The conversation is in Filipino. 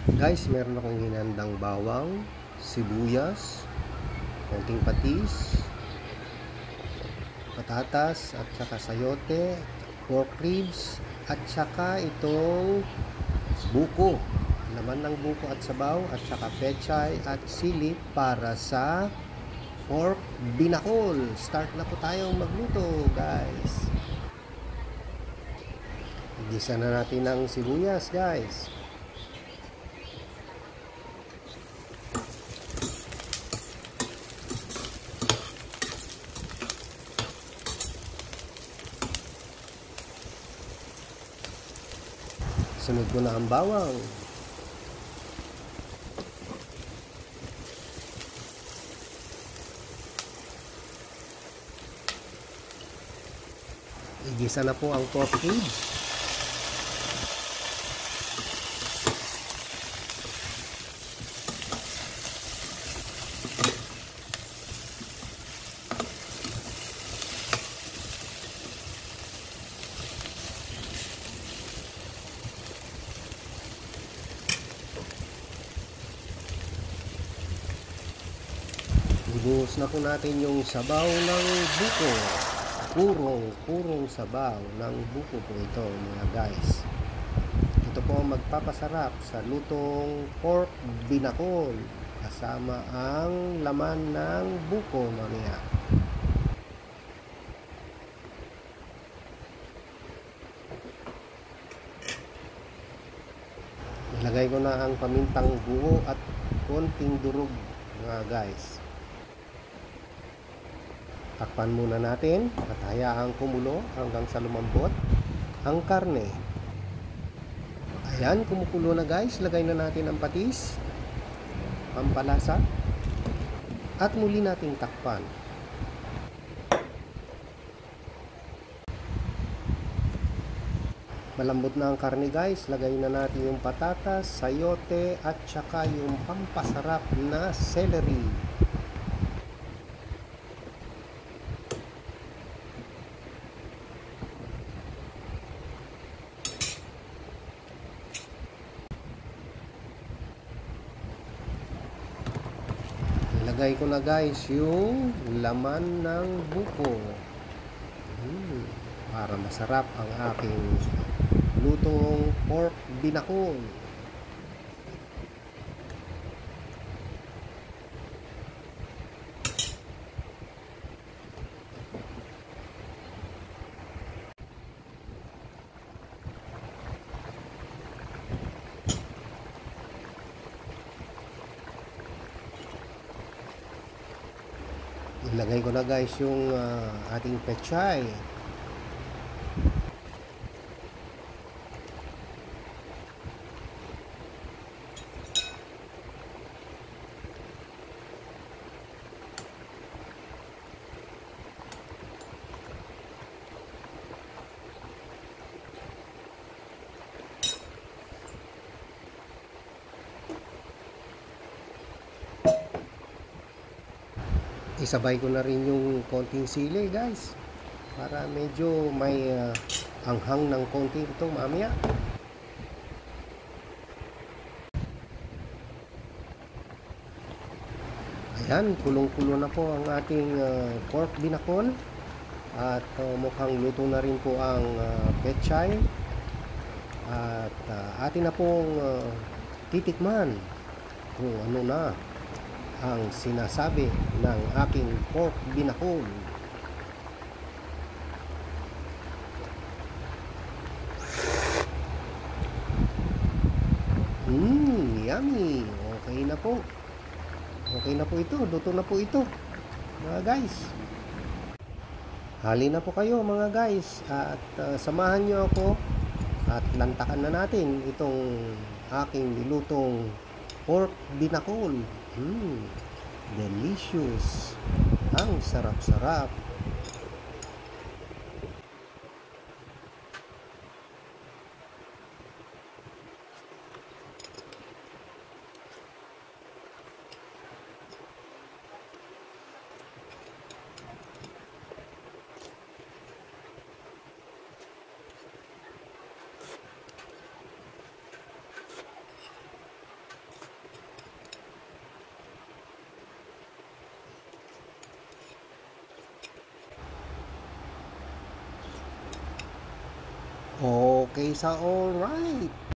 Guys, meron akong hinandang bawang, sibuyas, konting patis, patatas, at saka sayote, pork ribs, at saka itong buko. Laman ng buko at sabaw, at saka pechay at sili para sa pork binakol. Start na po tayong magluto, guys. Igisa na natin ang sibuyas, guys. Sunod ko na ang bawang. Igisa na po ang pork ribs. Ibuhos na po natin yung sabaw ng buko. Purong sabaw ng buko po ito, mga guys. Ito po ang magpapasarap sa lutong pork binakol kasama ang laman ng buko, mamaya. Ilagay ko na ang pamintang buo at konting durog, mga guys. Takpan muna natin at hayaang kumulo hanggang sa lumambot ang karne. Ayan, kumukulo na guys. Lagay na natin ang patis, pampalasa, at muli nating takpan. Malambot na ang karne guys. Lagay na natin yung patatas, sayote, at saka yung pampasarap na celery. Lagay ko na guys yung laman ng buko para masarap ang aking lutong pork binakol. Ilagay ko na guys yung ating pechay. Isabay ko na rin yung konting sili guys para medyo may anghang ng konti ito mamaya. Ayan, kulong-kulo na po ang ating pork binakol at mukhang luto na rin po ang pechay at atin na pong titikman kung ano na ang sinasabi ng aking pork binakol. Yummy! Okay na po. Okay na po ito. Luto na po ito, mga guys. Hali na po kayo, mga guys. At samahan nyo ako at lantakan na natin itong aking nilutong pork binakol. Delicious. Ang sarap-sarap. Okay, sa alright.